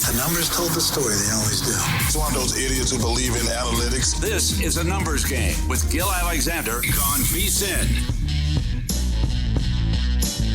The numbers told the story. They always do. It's one of those idiots who believe in analytics. This is a numbers game with Gil Alexander on VSiN.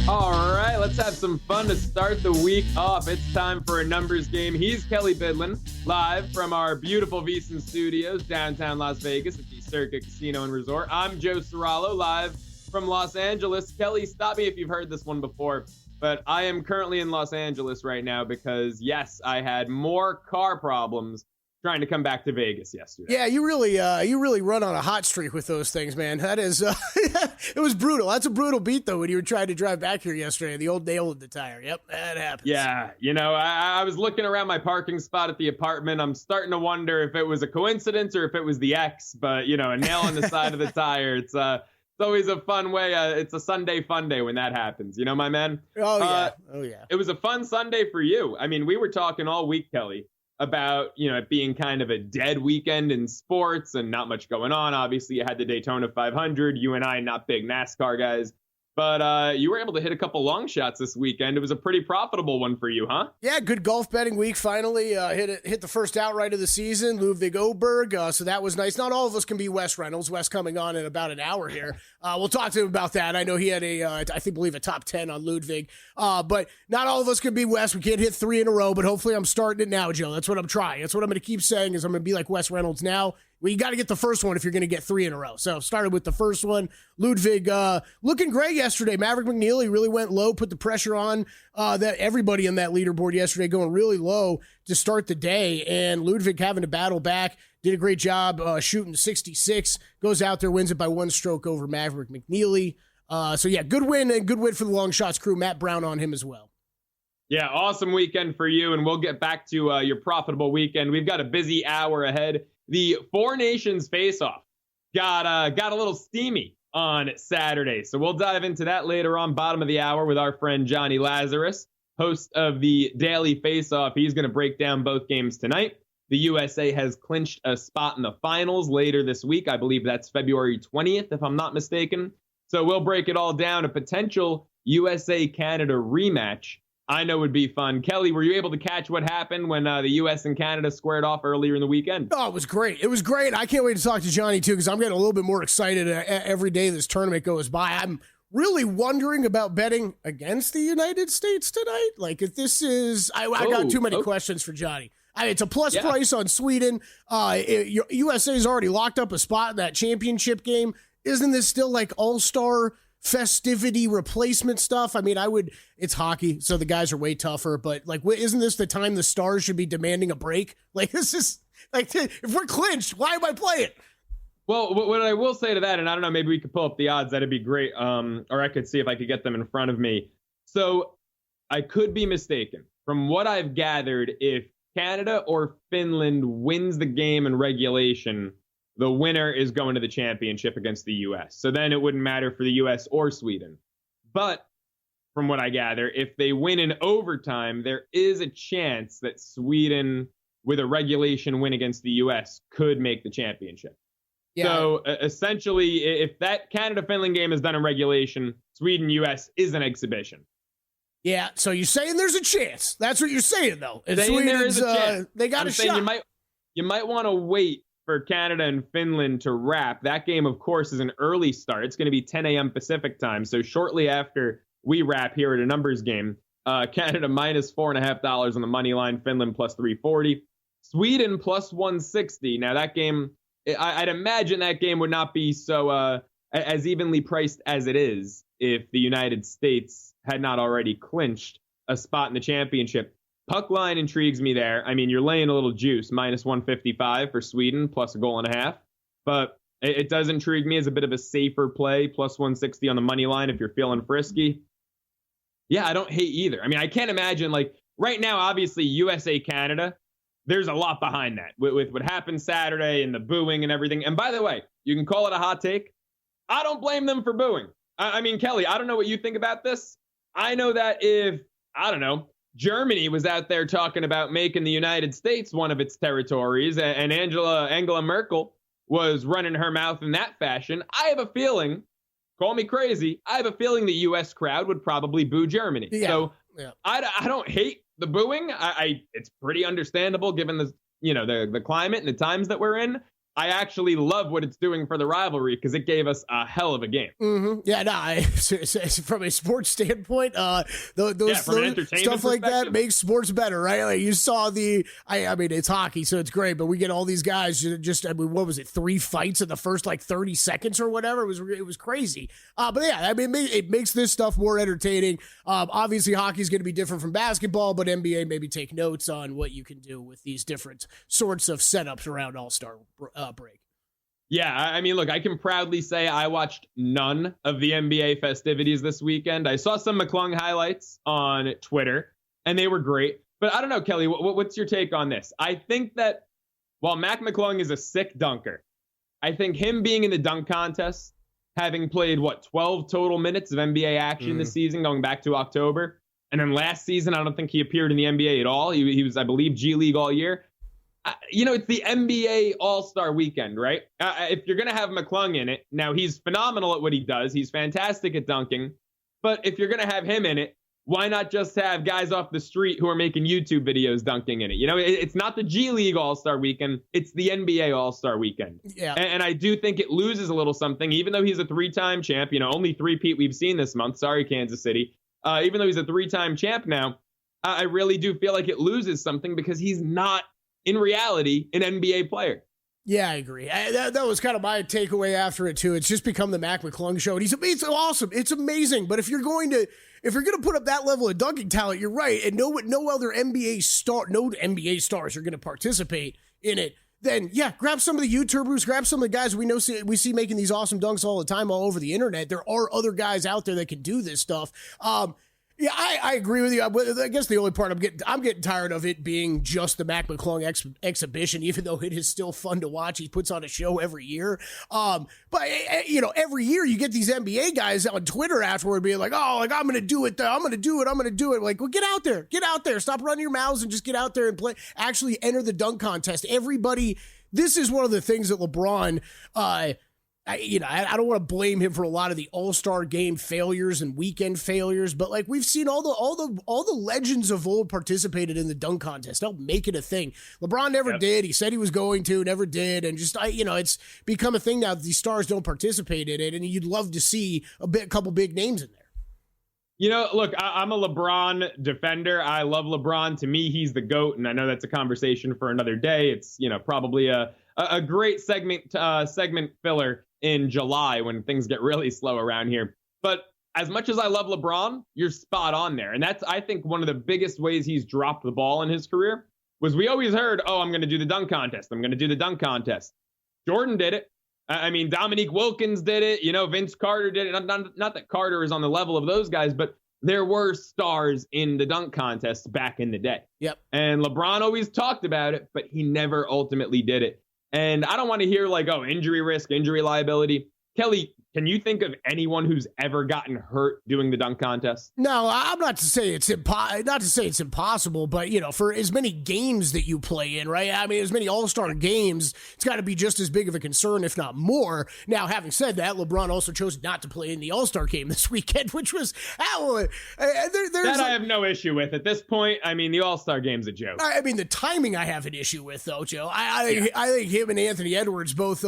All right, let's have some fun to start the week off. It's time for a numbers game. He's Kelly Bidlin, live from our beautiful VSiN studios, downtown Las Vegas at the Circa Casino and Resort. I'm Joe Serralo, live from Los Angeles. Kelly, stop me if you've heard this one before, but I am currently in Los Angeles right now because, yes, I had more car problems trying to come back to Vegas yesterday. Yeah, you really run on a hot streak with those things, man. That is, it was brutal. That's a brutal beat, though, when you were trying to drive back here yesterday. The old nail in the tire. Yep, that happens. Yeah, I was looking around my parking spot at the apartment. I'm starting to wonder if it was a coincidence or if it was the X, but, a nail on the side of the tire. It's always a fun way. It's a Sunday fun day when that happens. My man? Oh, yeah. It was a fun Sunday for you. I mean, we were talking all week, Kelly, about, it being kind of a dead weekend in sports and not much going on. Obviously, you had the Daytona 500. You and I, not big NASCAR guys. But you were able to hit a couple long shots this weekend. It was a pretty profitable one for you, huh? Yeah, good golf betting week. Finally hit the first outright of the season, Ludwig Oberg. So that was nice. Not all of us can be Wes Reynolds. Wes coming on in about an hour here. We'll talk to him about that. I know he had I believe a top 10 on Ludwig. But not all of us can be Wes. We can't hit 3 in a row, but hopefully I'm starting it now, Joe. That's what I'm trying. That's what I'm going to keep saying is I'm going to be like Wes Reynolds now. Well, you got to get the first one if you're going to get 3 in a row. So started with the first one. Ludwig looking great yesterday. Maverick McNeely really went low, put the pressure on that everybody on that leaderboard yesterday, going really low to start the day. And Ludwig having to battle back, did a great job shooting 66. Goes out there, wins it by 1 stroke over Maverick McNeely. So yeah, good win and good win for the Long Shots crew. Matt Brown on him as well. Yeah, awesome weekend for you, and we'll get back to your profitable weekend. We've got a busy hour ahead. The Four Nations face-off got a little steamy on Saturday, so we'll dive into that later on, bottom of the hour, with our friend Johnny Lazarus, host of the Daily Face-Off. He's going to break down both games tonight. The USA has clinched a spot in the finals later this week. I believe that's February 20th, if I'm not mistaken. So we'll break it all down. A potential USA-Canada rematch I know would be fun. Kelly, were you able to catch what happened when the U.S. and Canada squared off earlier in the weekend? Oh, it was great. It was great. I can't wait to talk to Johnny, too, because I'm getting a little bit more excited every day this tournament goes by. I'm really wondering about betting against the United States tonight. Like, if this is... I got too many questions for Johnny. It's a plus price on Sweden. USA's already locked up a spot in that championship game. Isn't this still like all-star festivity replacement stuff? I mean, it's hockey, so the guys are way tougher, but like, isn't this the time the stars should be demanding a break? Like, this is like, if we're clinched, why am I playing? Well, what I will say to that, and I don't know, maybe we could pull up the odds, that'd be great. Or I could see if I could get them in front of me. So I could be mistaken. From what I've gathered, if Canada or Finland wins the game in regulation, the winner is going to the championship against the U.S. So then it wouldn't matter for the U.S. or Sweden. But from what I gather, if they win in overtime, there is a chance that Sweden, with a regulation win against the U.S., could make the championship. Yeah. So essentially, if that Canada-Finland game is done in regulation, Sweden-U.S. is an exhibition. Yeah, so you're saying there's a chance. That's what you're saying, though. And saying there is a chance. They got a shot. You might want to wait for Canada and Finland to wrap. That game, of course, is an early start. It's going to be 10 a.m. Pacific time. So shortly after we wrap here at a numbers game, Canada minus $4.50 on the money line, Finland plus 340, Sweden plus 160. Now that game, I'd imagine that game would not be so as evenly priced as it is if the United States had not already clinched a spot in the championship. Puck line intrigues me there. I mean, you're laying a little juice, minus 155 for Sweden, plus a goal and a half. But it does intrigue me as a bit of a safer play, plus 160 on the money line if you're feeling frisky. Yeah, I don't hate either. I mean, I can't imagine, like, right now, obviously, USA-Canada, there's a lot behind that with what happened Saturday and the booing and everything. And by the way, you can call it a hot take. I don't blame them for booing. I mean, Kelly, I don't know what you think about this. I know that if, Germany was out there talking about making the United States one of its territories, and Angela Merkel was running her mouth in that fashion, I have a feeling, call me crazy, I have a feeling the U.S. crowd would probably boo Germany. Yeah. So I don't hate the booing, it's pretty understandable given the the climate and the times that we're in. I actually love what it's doing for the rivalry because it gave us a hell of a game. Mm-hmm. Yeah, no, from a sports standpoint, those stuff like that makes sports better, right? Like you saw I mean, it's hockey, so it's great, but we get all these guys I mean, what was it, 3 fights in the first like 30 seconds or whatever? It was crazy. But yeah, I mean, it makes this stuff more entertaining. Obviously, hockey is going to be different from basketball, but NBA maybe take notes on what you can do with these different sorts of setups around All-Star break. Yeah, I mean, look, I can proudly say I watched none of the NBA festivities this weekend. I saw some McClung highlights on Twitter, and they were great. But I don't know, Kelly, what's your take on this? I think that while Mac McClung is a sick dunker, I think him being in the dunk contest, having played, 12 total minutes of NBA action this season, going back to October, and then last season, I don't think he appeared in the NBA at all. He was, I believe, G League all year. It's the NBA All-Star weekend, right? If you're going to have McClung in it, now he's phenomenal at what he does. He's fantastic at dunking. But if you're going to have him in it, why not just have guys off the street who are making YouTube videos dunking in it? It's not the G League All-Star weekend. It's the NBA All-Star weekend. Yeah. And I do think it loses a little something, even though he's a 3-time champ. Only 3-peat we've seen this month. Sorry, Kansas City. Even though he's a 3-time champ now, I really do feel like it loses something because he's not, in reality, an NBA player. Yeah, I agree. That was kind of my takeaway after it too. It's just become the Mac McClung show. And it's awesome. It's amazing. But if you're going to put up that level of dunking talent, you're right. And no other NBA stars are going to participate in it. Then yeah, grab some of the YouTubers, grab some of the guys we see making these awesome dunks all the time all over the internet. There are other guys out there that can do this stuff. Yeah, I agree with you. I guess the only part I'm getting tired of it being just the Mac McClung exhibition, even though it is still fun to watch. He puts on a show every year. But every year you get these NBA guys on Twitter afterward being like, "Oh, like I'm going to do it. I'm going to do it." Like, well, get out there. Stop running your mouths and just get out there and play. Actually, enter the dunk contest. Everybody. This is one of the things that LeBron. I don't want to blame him for a lot of the All-Star game failures and weekend failures, but like we've seen all the legends of old participated in the dunk contest. Don't make it a thing. LeBron never did. He said he was going to, never did, and just it's become a thing now that these stars don't participate in it, and you'd love to see a couple big names in there. Look, I'm a LeBron defender. I love LeBron. To me, he's the GOAT, and I know that's a conversation for another day. It's probably a great segment filler in July when things get really slow around here. But as much as I love LeBron, you're spot on there. And that's, I think, one of the biggest ways he's dropped the ball in his career was we always heard, I'm going to do the dunk contest. I'm going to do the dunk contest. Jordan did it. I mean, Dominique Wilkins did it. Vince Carter did it. Not that Carter is on the level of those guys, but there were stars in the dunk contest back in the day. Yep. And LeBron always talked about it, but he never ultimately did it. And I don't want to hear injury risk, injury liability. Kelly, can you think of anyone who's ever gotten hurt doing the dunk contest? No, I'm not to say it's impossible, but for as many games that you play in, right? I mean, as many All-Star games, it's got to be just as big of a concern, if not more. Now, having said that, LeBron also chose not to play in the All-Star game this weekend, which was I have no issue with. At this point, I mean, the All-Star game's a joke. I mean, the timing I have an issue with, though, Joe. I think him and Anthony Edwards both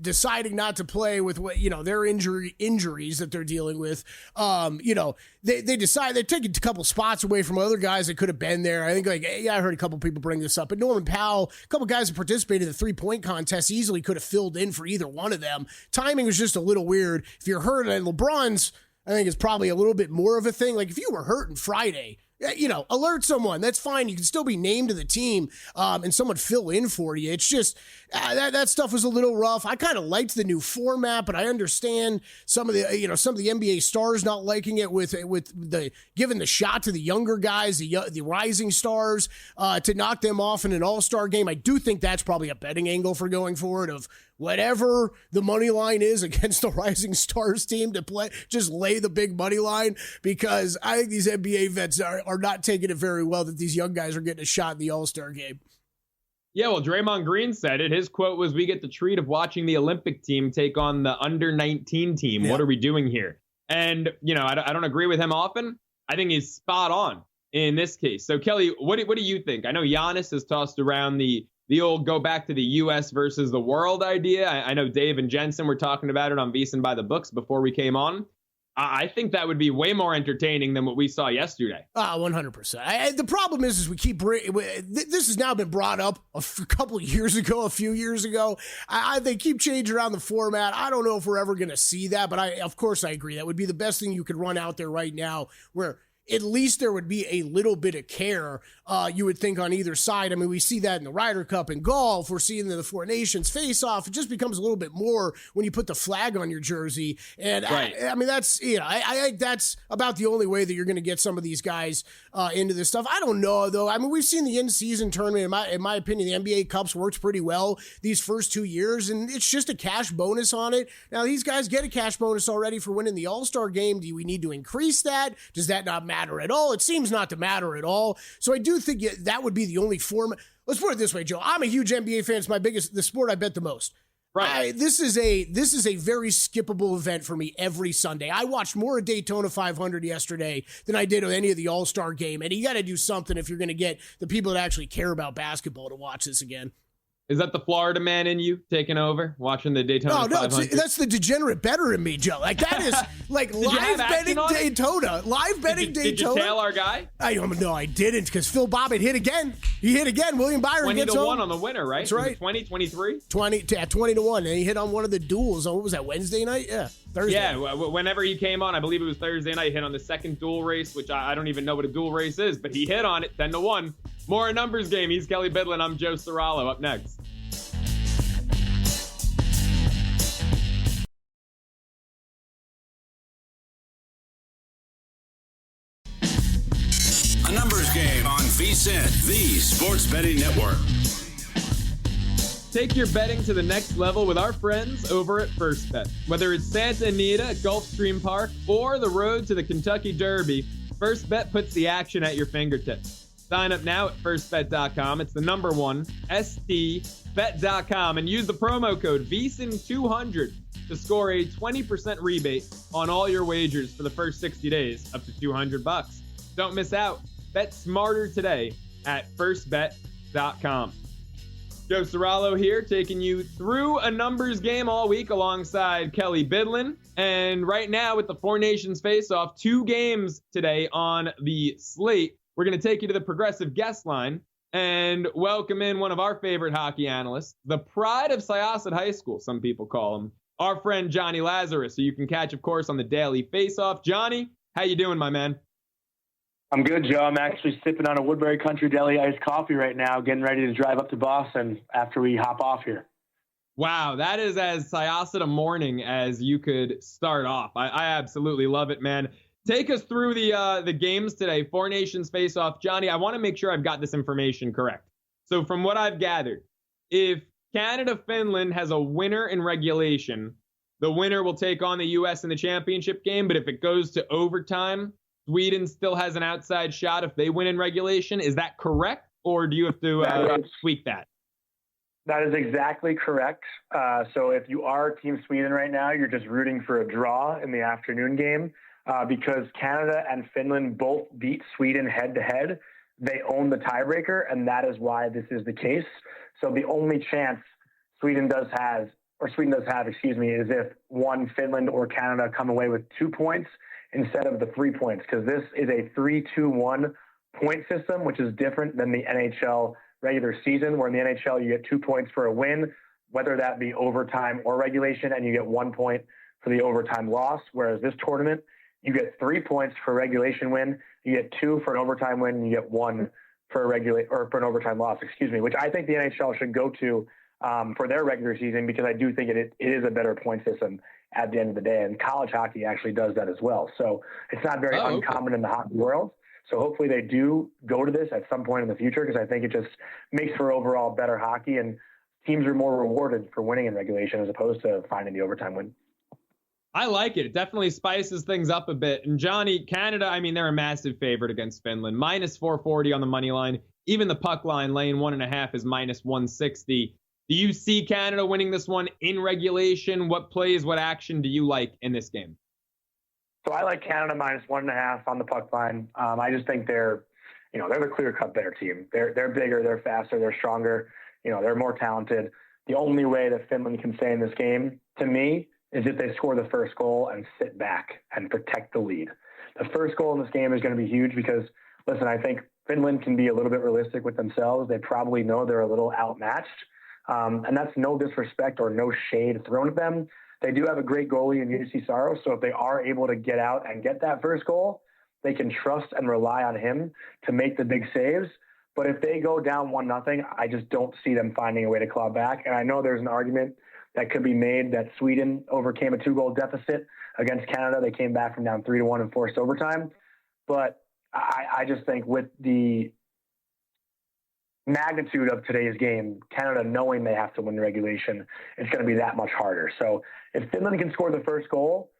deciding not to play with what their injuries that they're dealing with. They decide they're taking a couple spots away from other guys that could have been there. I think I heard a couple people bring this up, but Norman Powell, a couple guys that participated in the 3-point contest easily could have filled in for either one of them. Timing was just a little weird. If you're hurt, and LeBron's, I think it's probably a little bit more of a thing. Like if you were hurt on Friday, alert someone. That's fine. You can still be named to the team and someone fill in for you. It's just that stuff was a little rough. I kind of liked the new format, but I understand some of the NBA stars not liking it with the giving the shot to the younger guys, the rising stars to knock them off in an All-Star game. I do think that's probably a betting angle for going forward of whatever the money line is against the Rising Stars team to play, just lay the big money line, because I think these NBA vets are not taking it very well that these young guys are getting a shot in the All-Star game. Yeah, well, Draymond Green said it. His quote was, "We get the treat of watching the Olympic team take on the under-19 team. Yeah. What are we doing here?" And, I don't agree with him often. I think he's spot on. in this case. So, Kelly, what do you think? I know Giannis has tossed around the old go back to the U.S. versus the world idea. I know Dave and Jensen were talking about it on VSiN by the Books before we came on. I think that would be way more entertaining than what we saw yesterday. 100%. The problem is we keep this has now been brought up a couple of years ago, a few years ago. They keep changing around the format. I don't know if we're ever going to see that, but of course I agree. That would be the best thing you could run out there right now, where at least there would be a little bit of care, you would think, on either side. I mean, we see that in the Ryder Cup in golf. We're seeing the Four Nations face-off. It just becomes a little bit more when you put the flag on your jersey. And right. I mean, that's, I that's about the only way that you're going to get some of these guys into this stuff. I don't know, though. I mean, we've seen the in-season tournament. In my opinion, the NBA Cups works pretty well these first 2 years, and it's just a cash bonus on it. Now, these guys get a cash bonus already for winning the All-Star game. Do we need to increase that? Does that not matter at all? It seems not to matter at all. So I do think that would be the only form. Let's put it this way, Joe. I'm a huge NBA fan. It's the sport I bet the most. Right. This is a very skippable event for me every Sunday. I watched more of Daytona 500 yesterday than I did of any of the All-Star game. And you got to do something if you're going to get the people that actually care about basketball to watch this again. Is that the Florida man in you taking over, watching the Daytona 500? No, that's the degenerate bettor in me, Joe. Like, that is like live betting Daytona. Live betting Daytona. Did you tail our guy? No, I didn't, because Phil Bobbitt hit again. He hit again. William Byron gets home. 20-1 on the winner, right? That's right. 20, 23? 20-1. And he hit on one of the duels. What was that, Wednesday night? Yeah, Thursday. Yeah, whenever he came on, I believe it was Thursday night, he hit on the second dual race, which I don't even know what a dual race is, but he hit on it, 10-1. More a numbers game. He's Kelly Bidlin. I'm Joe Serralo. Up next. A numbers game on VSiN, the Sports Betting Network. Take your betting to the next level with our friends over at First Bet. Whether it's Santa Anita at Gulfstream Park or the road to the Kentucky Derby, First Bet puts the action at your fingertips. Sign up now at firstbet.com. It's the number one, stbet.com, and use the promo code VSiN200 to score a 20% rebate on all your wagers for the first 60 days, up to $200. Don't miss out. Bet smarter today at firstbet.com. Joe Serralo here, taking you through a numbers game all week alongside Kelly Bidlin. And right now, with the Four Nations face-off, 2 games today on the slate, we're going to take you to the Progressive guest line and welcome in one of our favorite hockey analysts, the pride of Syosset High School, some people call him, our friend Johnny Lazarus, who you can catch, of course, on the Daily Face-Off. Johnny, how you doing, my man? I'm good, Joe. I'm actually sipping on a Woodbury Country Deli iced coffee right now, getting ready to drive up to Boston after we hop off here. Wow, that is as Syosset a morning as you could start off. I absolutely love it, man. Take us through the games today. Four Nations face-off. Johnny, I want to make sure I've got this information correct. So from what I've gathered, if Canada-Finland has a winner in regulation, the winner will take on the U.S. in the championship game. But if it goes to overtime, Sweden still has an outside shot if they win in regulation. Is that correct? Or do you have to tweak that? That is exactly correct. So if you are Team Sweden right now, you're just rooting for a draw in the afternoon game because Canada and Finland both beat Sweden head-to-head. They own the tiebreaker, and that is why this is the case. So the only chance Sweden does have, is if one, Finland or Canada come away with 2 points instead of the 3 points, because this is a 3-2-1 point system, which is different than the NHL regular season, where in the NHL you get 2 points for a win, whether that be overtime or regulation, and you get 1 point for the overtime loss, whereas this tournament, you get 3 points for a regulation win, you get 2 for an overtime win, and you get 1 for an overtime loss, which I think the NHL should go to for their regular season, because I do think it is a better point system at the end of the day. And college hockey actually does that as well. So it's not very uncommon in the hockey world. So hopefully they do go to this at some point in the future, because I think it just makes for overall better hockey, and teams are more rewarded for winning in regulation as opposed to finding the overtime win. I like it. It definitely spices things up a bit. And Johnny, Canada, I mean, they're a massive favorite against Finland. Minus 440 on the money line. Even the puck line, laying 1.5, is minus 160. Do you see Canada winning this one in regulation? What plays, what action do you like in this game? So I like Canada minus 1.5 on the puck line. I just think they're they're the clear-cut better team. They're bigger, they're faster, they're stronger, they're more talented. The only way that Finland can stay in this game, to me, is if they score the first goal and sit back and protect the lead. The first goal in this game is going to be huge because, listen, I think Finland can be a little bit realistic with themselves. They probably know they're a little outmatched. And that's no disrespect or no shade thrown at them. They do have a great goalie in UC Saros, so if they are able to get out and get that first goal, they can trust and rely on him to make the big saves. But if they go down 1-0, I just don't see them finding a way to claw back. And I know there's an argument that could be made that Sweden overcame a 2-goal deficit against Canada. They came back from down 3-1 and forced overtime. But I just think with the magnitude of today's game, Canada knowing they have to win the regulation, it's going to be that much harder. So if Finland can score the first goal,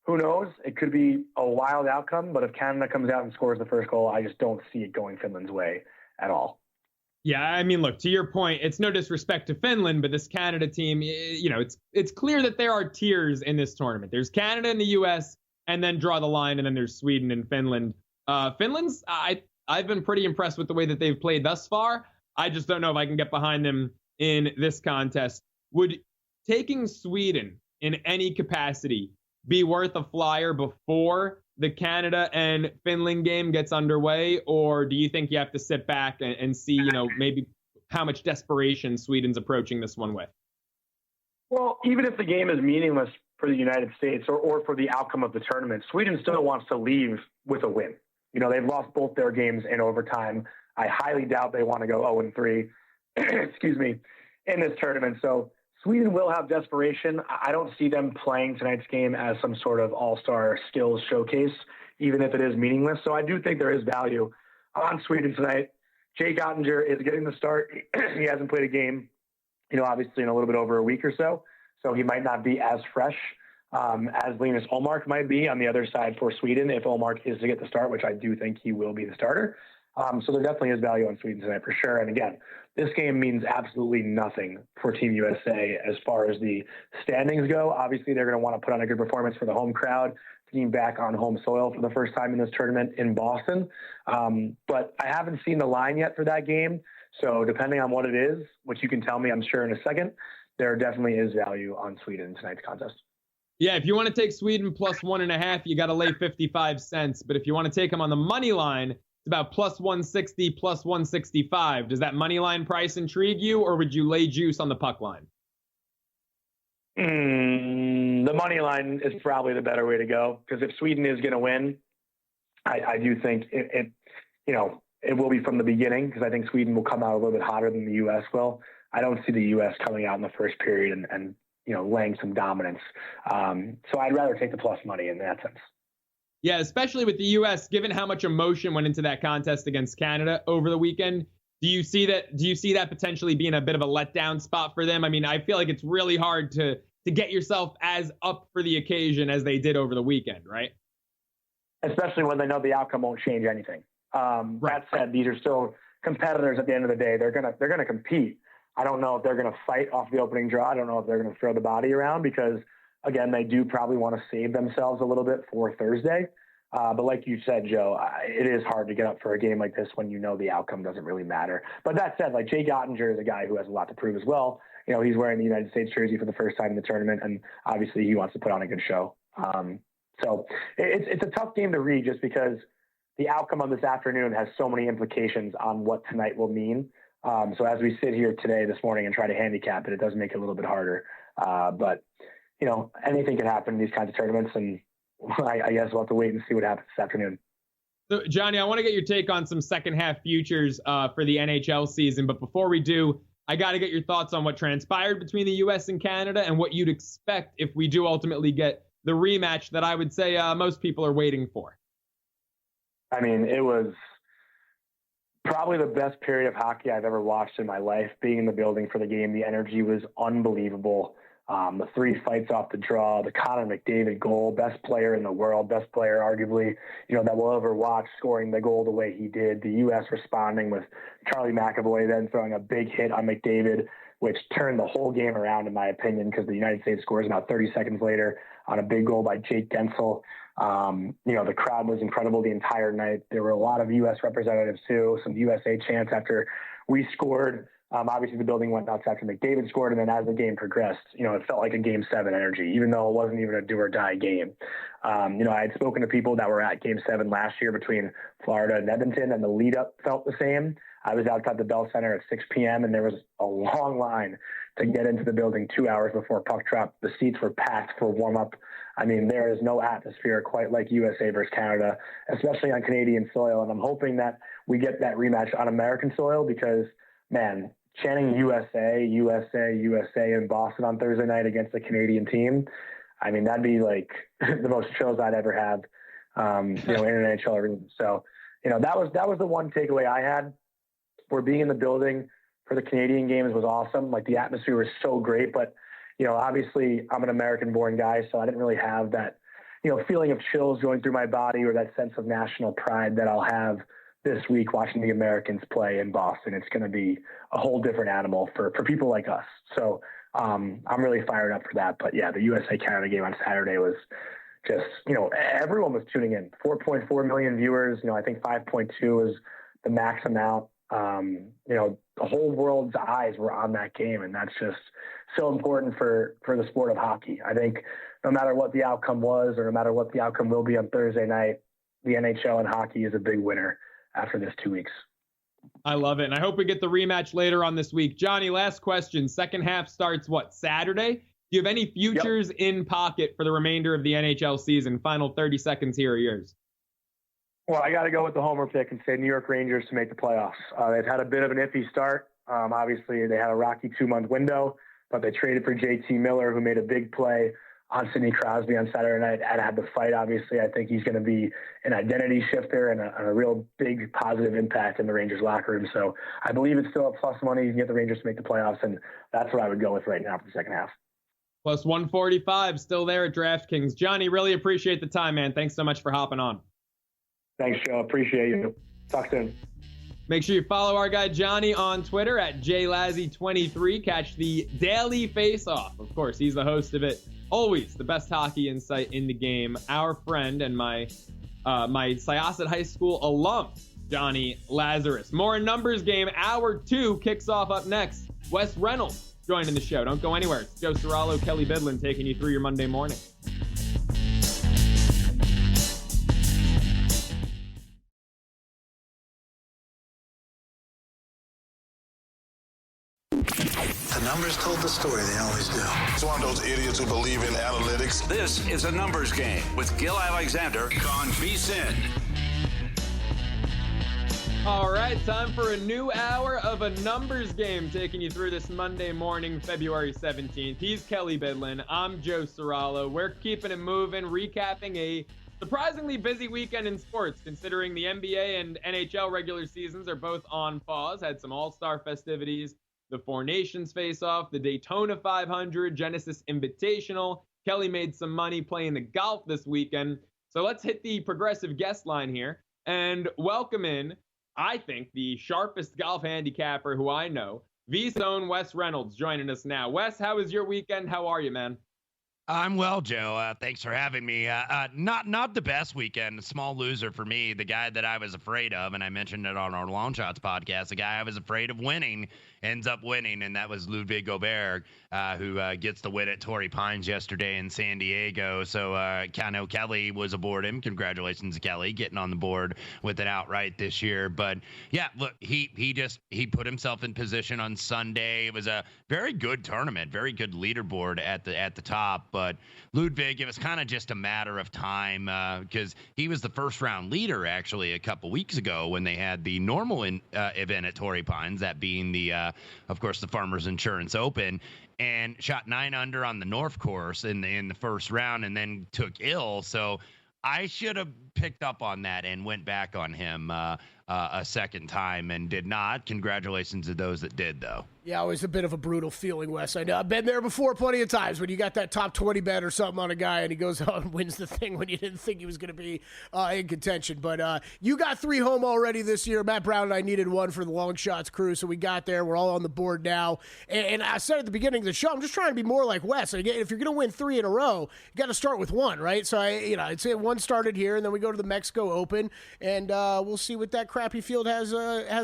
who knows? It could be a wild outcome, but if Canada comes out and scores the first goal, I just don't see it going Finland's way at all. Yeah, I mean, look, to your point, it's no disrespect to Finland, but this Canada team, it's clear that there are tiers in this tournament. There's Canada and the U.S., and then draw the line, and then there's Sweden and Finland. Finland's, I've been pretty impressed with the way that they've played thus far. I just don't know if I can get behind them in this contest. Would taking Sweden in any capacity be worth a flyer before the Canada and Finland game gets underway, or do you think you have to sit back and see, maybe how much desperation Sweden's approaching this one with? Well, even if the game is meaningless for the United States or for the outcome of the tournament, Sweden still wants to leave with a win. They've lost both their games in overtime. I highly doubt they want to go 0-3, in this tournament. So Sweden will have desperation. I don't see them playing tonight's game as some sort of all-star skills showcase, even if it is meaningless. So I do think there is value on Sweden tonight. Jake Ottinger is getting the start. He hasn't played a game, obviously in a little bit over a week or so. So he might not be as fresh as Linus Ullmark might be on the other side for Sweden if Ullmark is to get the start, which I do think he will be the starter. So there definitely is value on Sweden tonight for sure. And again, this game means absolutely nothing for Team USA as far as the standings go. Obviously, they're going to want to put on a good performance for the home crowd, being back on home soil for the first time in this tournament in Boston. But I haven't seen the line yet for that game. So depending on what it is, which you can tell me, I'm sure in a second, there definitely is value on Sweden in tonight's contest. Yeah, if you want to take Sweden plus 1.5, you got to lay 55 cents. But if you want to take them on the money line, it's about plus 160, plus 165. Does that money line price intrigue you, or would you lay juice on the puck line? The money line is probably the better way to go, because if Sweden is going to win, I do think it will be from the beginning, because I think Sweden will come out a little bit hotter than the U.S. will. I don't see the U.S. coming out in the first period and laying some dominance. So I'd rather take the plus money in that sense. Yeah, especially with the U.S., given how much emotion went into that contest against Canada over the weekend. Do you see that potentially being a bit of a letdown spot for them? I mean, I feel like it's really hard to get yourself as up for the occasion as they did over the weekend, right? Especially when they know the outcome won't change anything. Right. That said, these are still competitors at the end of the day. They're gonna compete. I don't know if they're going to fight off the opening draw. I don't know if they're going to throw the body around because, again, they do probably want to save themselves a little bit for Thursday. But like you said, Joe, it is hard to get up for a game like this when the outcome doesn't really matter. But that said, like Jake Ottinger is a guy who has a lot to prove as well. He's wearing the United States jersey for the first time in the tournament, and obviously he wants to put on a good show. So it's a tough game to read just because the outcome of this afternoon has so many implications on what tonight will mean. So as we sit here this morning and try to handicap it, it does make it a little bit harder. But anything can happen in these kinds of tournaments, and I guess we'll have to wait and see what happens this afternoon. So, Johnny, I want to get your take on some second half futures for the NHL season. But before we do, I got to get your thoughts on what transpired between the U.S. and Canada and what you'd expect if we do ultimately get the rematch that I would say most people are waiting for. I mean, it was probably the best period of hockey I've ever watched in my life. Being in the building for the game, the energy was unbelievable. The 3 fights off the draw, the Connor McDavid goal, best player in the world, best player arguably, that we'll ever watch, scoring the goal the way he did. The U.S. responding with Charlie McAvoy then throwing a big hit on McDavid, which turned the whole game around, in my opinion, because the United States scores about 30 seconds later on a big goal by Jake Gensel. The crowd was incredible the entire night. There were a lot of U.S. representatives too, some USA chants after we scored. Obviously, the building went nuts after McDavid scored, and then as the game progressed, it felt like a Game 7 energy, even though it wasn't even a do-or-die game. I had spoken to people that were at Game 7 last year between Florida and Edmonton, and the lead-up felt the same. I was outside the Bell Center at 6 p.m., and there was a long line to get into the building 2 hours before puck drop. The seats were packed for warm-up. I mean, there is no atmosphere quite like USA versus Canada, especially on Canadian soil, and I'm hoping that we get that rematch on American soil because, man, chanting USA, USA, USA in Boston on Thursday night against the Canadian team, I mean, that'd be like the most chills I'd ever have, in an NHL arena. So, that was the one takeaway I had. For being in the building for the Canadian games was awesome. Like, the atmosphere was so great, but, obviously I'm an American-born guy, so I didn't really have that, feeling of chills going through my body or that sense of national pride that I'll have this week watching the Americans play in Boston. It's going to be a whole different animal for people like us. So I'm really fired up for that. But yeah, the USA-Canada game on Saturday was just, everyone was tuning in. 4.4 million viewers. I think 5.2 was the max amount. The whole world's eyes were on that game, and that's just so important for the sport of hockey. I think no matter what the outcome was or no matter what the outcome will be on Thursday night, the NHL and hockey is a big winner after this 2 weeks. I love it. And I hope we get the rematch later on this week. Johnny, last question. Second half starts Saturday? Do you have any futures in pocket for the remainder of the NHL season? Final 30 seconds here are yours. Well, I got to go with the homer pick and say New York Rangers to make the playoffs. They've had a bit of an iffy start. Obviously, they had a rocky 2-month window, but they traded for JT Miller, who made a big play on Sidney Crosby on Saturday night and had the fight. Obviously, I think he's going to be an identity shifter and a real big positive impact in the Rangers locker room. So I believe it's still a plus money. You can get the Rangers to make the playoffs, and that's what I would go with right now for the second half. Plus 145 still there at DraftKings. Johnny, really appreciate the time, man. Thanks so much for hopping on. Thanks, Joe. Appreciate you. Talk soon. Make sure you follow our guy Johnny on Twitter at JLazzy23. Catch the Daily Face-Off. Of course, he's the host of it. Always the best hockey insight in the game. Our friend and my Syosset High School alum, Johnny Lazarus. More Numbers Game. Hour 2 kicks off up next. Wes Reynolds joining the show. Don't go anywhere. It's Joe Serralo, Kelly Bidlin taking you through your Monday morning. The numbers told the story, they always do. It's one of those idiots who believe in analytics. This is a Numbers Game with Gil Alexander on VSiN. All right, time for a new hour of a Numbers Game taking you through this Monday morning, February 17th. He's Kelly Bidlin. I'm Joe Serralo. We're keeping it moving, recapping a surprisingly busy weekend in sports, considering the NBA and NHL regular seasons are both on pause. Had some All-Star festivities, the Four Nations face-off, the Daytona 500, Genesis Invitational. Kelly made some money playing the golf this weekend. So let's hit the progressive guest line here and welcome in, I think, the sharpest golf handicapper who I know, VSiN's own Wes Reynolds, joining us now. Wes, how was your weekend? How are you, man? I'm well, Joe. Thanks for having me. Not the best weekend. A small loser for me. The guy that I was afraid of, and I mentioned it on our Long Shots podcast, the guy I was afraid of winning ends up winning, and that was Ludwig Gobert, who gets the win at Torrey Pines yesterday in San Diego. So Cano Kelly was aboard him. Congratulations to Kelly getting on the board with an outright this year. But yeah, look, he put himself in position on Sunday. It was a very good tournament, very good leaderboard at the top. But Ludwig, it was kind of just a matter of time because he was the first round leader actually a couple weeks ago when they had the normal event at Torrey Pines, that being the of course the Farmers Insurance Open, and shot 9 under on the North course in the first round and then took ill. So I should have picked up on that and went back on him a second time and did not. Congratulations to those that did, though. Yeah, always a bit of a brutal feeling, Wes. I know. I've been there before plenty of times when you got that top 20 bet or something on a guy and he goes out and wins the thing when you didn't think he was going to be in contention. But you got 3 home already this year. Matt Brown and I needed 1 for the long shots crew, so we got there. We're all on the board now. And I said at the beginning of the show, I'm just trying to be more like Wes. Again, if you're going to win 3 in a row, you got to start with 1, right? So I'd say 1 started here, and then we go to the Mexico Open, and we'll see what that crappy field has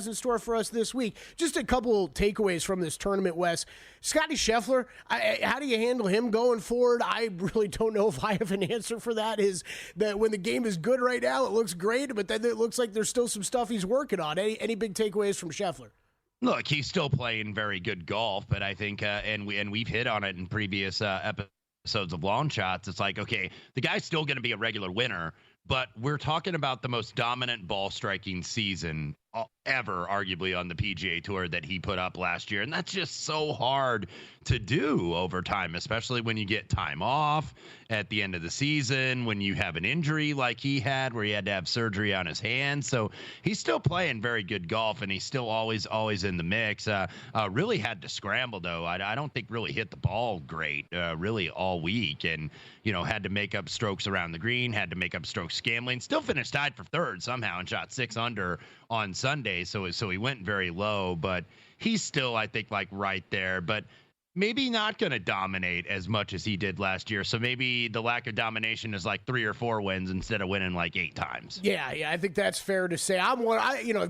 in store for us this week. Just a couple takeaways from this tournament, Wes. Scotty Scheffler, how do you handle him going forward? I really don't know if I have an answer for that. Is that when the game is good right now, it looks great, but then it looks like there's still some stuff he's working on. Any big takeaways from Scheffler? Look, he's still playing very good golf, but I think, and we've hit on it in previous episodes of Long Shots. It's like, okay, the guy's still going to be a regular winner, but we're talking about the most dominant ball striking season ever, arguably, on the PGA Tour that he put up last year. And that's just so hard to do over time, especially when you get time off at the end of the season, when you have an injury like he had where he had to have surgery on his hand. So he's still playing very good golf, and he's still always in the mix. Really had to scramble, though. I don't think really hit the ball great really all week, and, had to make up strokes around the green, had to make up strokes scambling. Still finished tied for 3rd somehow and shot 6 under on Sunday, so he went very low, but he's still, I think, like right there, but maybe not going to dominate as much as he did last year. So maybe the lack of domination is like 3 or 4 wins instead of winning like 8 times. Yeah, I think that's fair to say.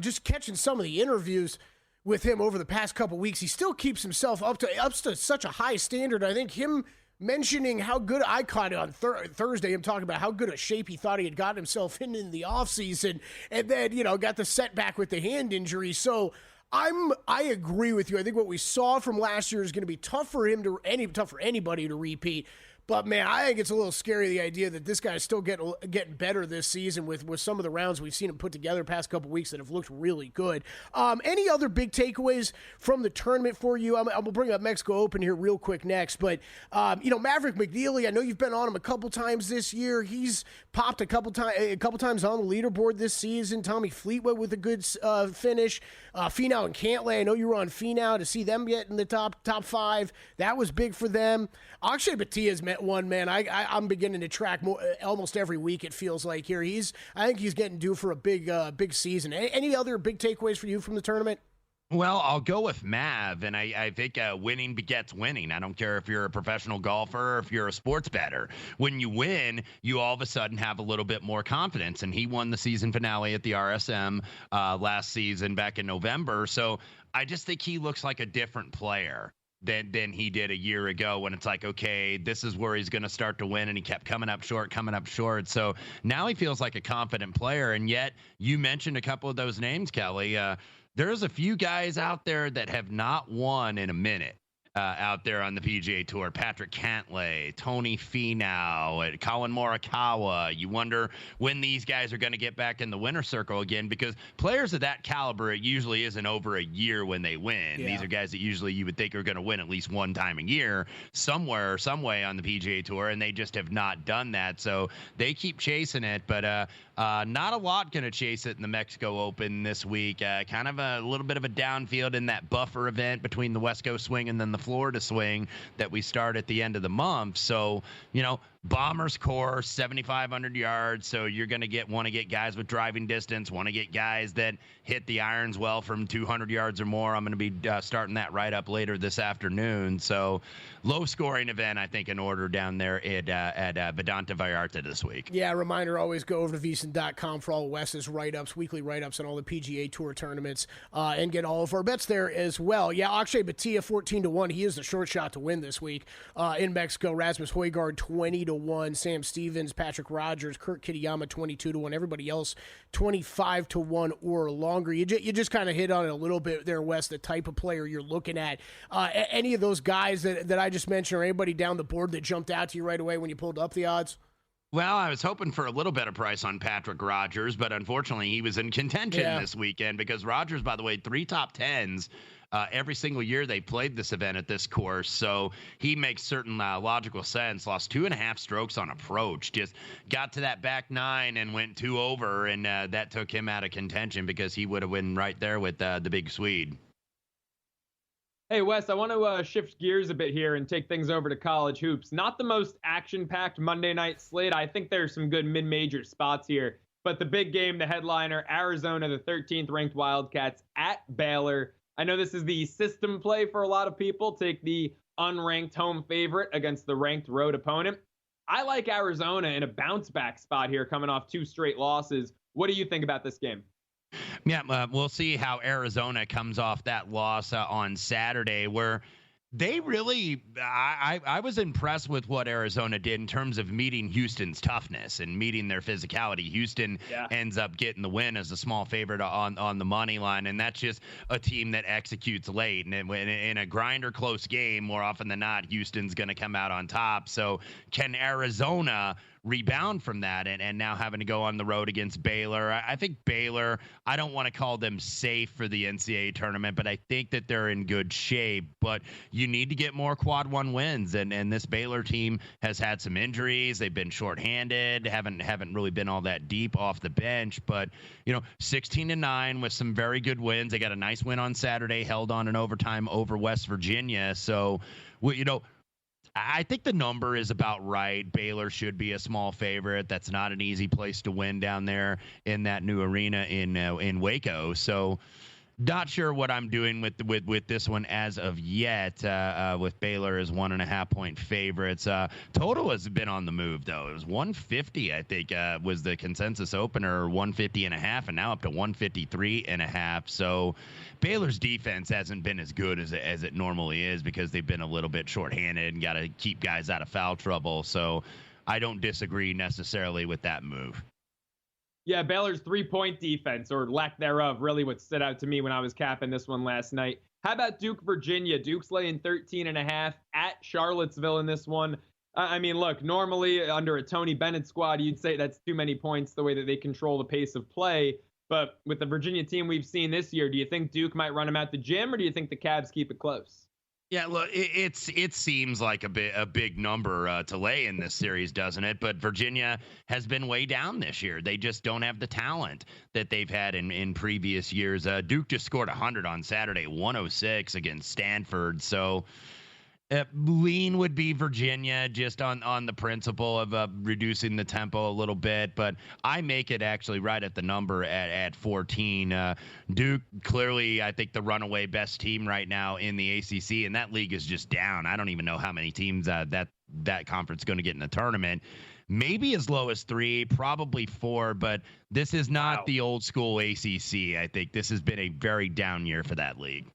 Just catching some of the interviews with him over the past couple weeks, he still keeps himself up to such a high standard. I think him mentioning how good I caught it on Thursday, him talking about how good a shape he thought he had gotten himself in the offseason, and then, got the setback with the hand injury. So I agree with you. I think what we saw from last year is going to be tough for anybody to repeat. But, man, I think it's a little scary, the idea that this guy's still getting better this season with some of the rounds we've seen him put together the past couple weeks that have looked really good. Any other big takeaways from the tournament for you? I'm going to bring up Mexico Open here real quick next. But, Maverick McNeely, I know you've been on him a couple times this year. He's popped a couple times on the leaderboard this season. Tommy Fleetwood with a good finish. Finau and Cantlay, I know you were on Finau, to see them get in the top 5. That was big for them. Akshay Bhatia's one, man. I'm beginning to track more, almost every week, it feels like here. I think he's getting due for a big season. Any other big takeaways for you from the tournament? Well, I'll go with Mav, and I think winning begets winning. I don't care if you're a professional golfer or if you're a sports bettor. When you win, you all of a sudden have a little bit more confidence, and he won the season finale at the RSM last season back in November. So I just think he looks like a different player than he did a year ago, when it's like, okay, this is where he's going to start to win, and he kept coming up short. So now he feels like a confident player, and yet you mentioned a couple of those names, Kelly. There's a few guys out there that have not won in a minute out there on the PGA Tour. Patrick Cantlay, Tony Finau, Colin Morikawa. You wonder when these guys are going to get back in the winner's circle again, because players of that caliber, it usually isn't over a year when they win. Yeah. These are guys that usually you would think are going to win at least one time a year somewhere or some way on the PGA Tour, and they just have not done that. So they keep chasing it, but not a lot going to chase it in the Mexico Open this week. Kind of a little bit of a downfield in that buffer event between the West Coast swing and then the Florida swing that we start at the end of the month. So, Bombers course, 7,500 yards. So you're going to want to get guys with driving distance, want to get guys that hit the irons well from 200 yards or more. I'm going to be starting that right up later this afternoon. So low scoring event, I think, in order down there at Vedanta Vallarta this week. Yeah, reminder, always go over to VSiN.com for all Wes's write-ups, weekly write-ups on all the PGA Tour tournaments, and get all of our bets there as well. Yeah, Akshay Bhatia, 14-1. He is the short shot to win this week in Mexico. Rasmus Højgaard, 20-1. Sam Stevens, Patrick Rogers, Kurt Kitayama, 22-1. Everybody else, 25-1 or longer. You just kind of hit on it a little bit there, Wes, the type of player you're looking at. Any of those guys that I just mentioned, or anybody down the board that jumped out to you right away when you pulled up the odds? Well, I was hoping for a little better price on Patrick Rogers, but unfortunately he was in contention this weekend, because Rogers, by the way, 3 top 10s every single year they played this event at this course. So he makes certain logical sense. Lost 2.5 strokes on approach. Just got to that back 9 and went 2 over, and that took him out of contention because he would have been right there with the big Swede. Hey, Wes, I want to shift gears a bit here and take things over to college hoops. Not the most action-packed Monday night slate. I think there's some good mid-major spots here. But the big game, the headliner, Arizona, the 13th ranked Wildcats at Baylor. I know this is the system play for a lot of people. Take the unranked home favorite against the ranked road opponent. I like Arizona in a bounce-back spot here coming off 2 straight losses. What do you think about this game? Yeah, we'll see how Arizona comes off that loss on Saturday, where they really, I was impressed with what Arizona did in terms of meeting Houston's toughness and meeting their physicality. Houston ends up getting the win as a small favorite on the money line, and that's just a team that executes late. And in a grinder close game, more often than not, Houston's going to come out on top. So can Arizona rebound from that and now having to go on the road against Baylor? I think Baylor, I don't want to call them safe for the NCAA tournament, but I think that they're in good shape. But you need to get more quad 1 wins, and this Baylor team has had some injuries. They've been shorthanded, haven't really been all that deep off the bench. But 16-9 with some very good wins. They got a nice win on Saturday, held on in overtime over West Virginia. So I think the number is about right. Baylor should be a small favorite. That's not an easy place to win down there in that new arena in Waco. So not sure what I'm doing with this one as of yet. With Baylor as 1.5 point favorites. Total has been on the move though. It was 150, I think, was the consensus opener, 150.5, and now up to 153.5. So Baylor's defense hasn't been as good as it normally is because they've been a little bit shorthanded and got to keep guys out of foul trouble. So I don't disagree necessarily with that move. Yeah, Baylor's 3-point defense, or lack thereof, really what stood out to me when I was capping this one last night. How about Duke, Virginia? Duke's laying 13.5 at Charlottesville in this one. I mean, look, normally under a Tony Bennett squad, you'd say that's too many points the way that they control the pace of play. But with the Virginia team we've seen this year, do you think Duke might run them out the gym, or do you think the Cavs keep it close? Yeah, look, it seems like a big number to lay in this series, doesn't it? But Virginia has been way down this year. They just don't have the talent that they've had in previous years. Duke just scored 100 on Saturday, 106 against Stanford. So lean would be Virginia just on the principle of reducing the tempo a little bit, but I make it actually right at the number at 14. Duke, clearly, I think the runaway best team right now in the ACC, and that league is just down. I don't even know how many teams that conference is going to get in the tournament. Maybe as low as 3, probably 4, but this is not the old school ACC. I think this has been a very down year for that league.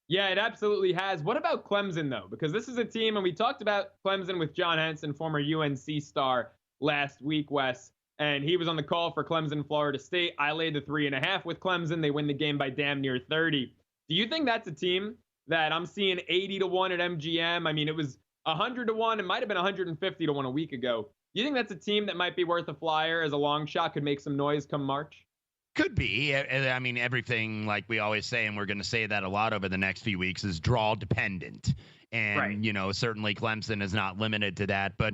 Yeah, it absolutely has. What about Clemson, though? Because this is a team, and we talked about Clemson with John Henson, former UNC star, last week, Wes, and he was on the call for Clemson, Florida State. I laid the 3.5 with Clemson. They win the game by damn near 30. Do you think that's a team that I'm seeing 80-1 at MGM? I mean, it was 100-1. It might have been 150-1 a week ago. Do you think that's a team that might be worth a flyer as a long shot, could make some noise come March? Could be. I mean, everything, like we always say, and we're going to say that a lot over the next few weeks, is draw dependent. And, certainly Clemson is not limited to that. But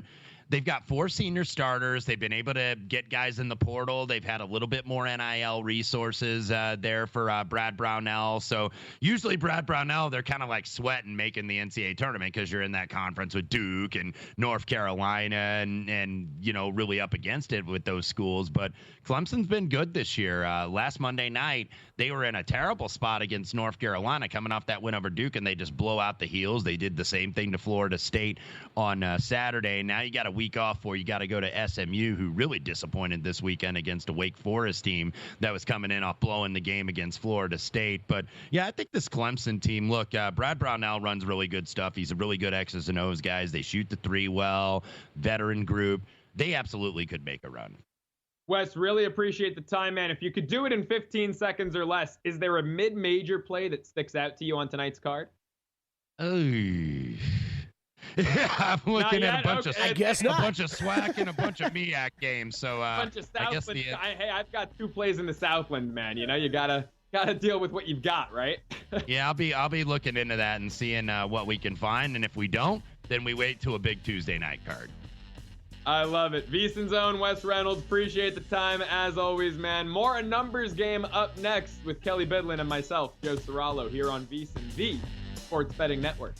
they've got 4 senior starters. They've been able to get guys in the portal. They've had a little bit more NIL resources there for Brad Brownell. So usually Brad Brownell, they're kind of like sweating making the NCAA tournament because you're in that conference with Duke and North Carolina and really up against it with those schools. But Clemson's been good this year. Last Monday night, they were in a terrible spot against North Carolina coming off that win over Duke, and they just blow out the heels. They did the same thing to Florida State on Saturday. Now you got a week off where you got to go to SMU, who really disappointed this weekend against a Wake Forest team that was coming in off blowing the game against Florida State. But yeah, I think this Clemson team, look, Brad Brownell runs really good stuff. He's a really good X's and O's guys. They shoot the 3 well, veteran group. They absolutely could make a run. Wes, really appreciate the time, man. If you could do it in 15 seconds or less, is there a mid-major play that sticks out to you on tonight's card? Oh. Yeah, I'm looking at a bunch of SWAC and a bunch of MEAC games. So bunch of Southland. Hey, I've got 2 plays in the Southland, man. You gotta gotta deal with what you've got, right? Yeah, I'll be looking into that and seeing what we can find, and if we don't, then we wait till a big Tuesday night card. I love it. VSiN's own Wes Reynolds, appreciate the time as always, man. More A Numbers Game up next with Kelly Bidlin and myself, Joe Serralo, here on VSiN, the Sports Betting Network.